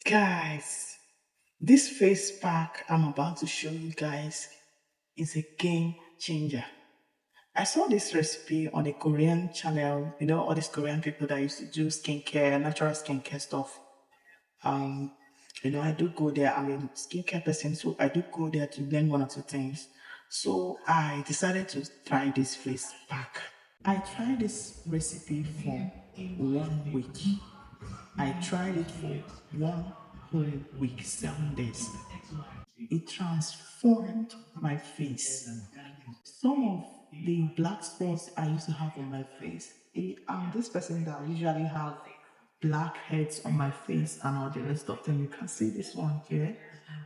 Guys, this face pack I'm about to show you guys is a game changer. I saw this recipe on a Korean channel, all these Korean people that used to do skincare, natural skincare stuff. Um, I do go there. I'm a skincare person, so I do go there to learn one or two things. So I decided to try this face pack. I tried this recipe for 1 week. I tried it for 1 whole week, 7 days. It transformed my face. Some of the black spots I used to have on my face, I'm this person that usually have blackheads on my face and all the rest of them. You can see this one here.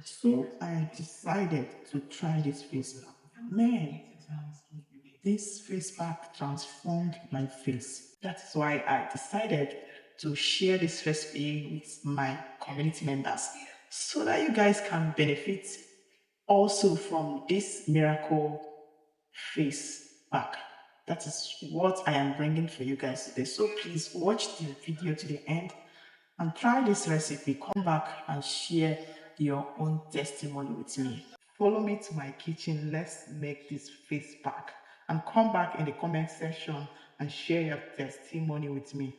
So I decided to try this face pack. Man, this face pack transformed my face. That's why I decided to share this recipe with my community members so that you guys can benefit also from this miracle face pack. That is what I am bringing for you guys today. So please watch the video to the end and try this recipe. Come back and share your own testimony with me. Follow me to my kitchen. Let's make this face pack and come back in the comment section and share your testimony with me.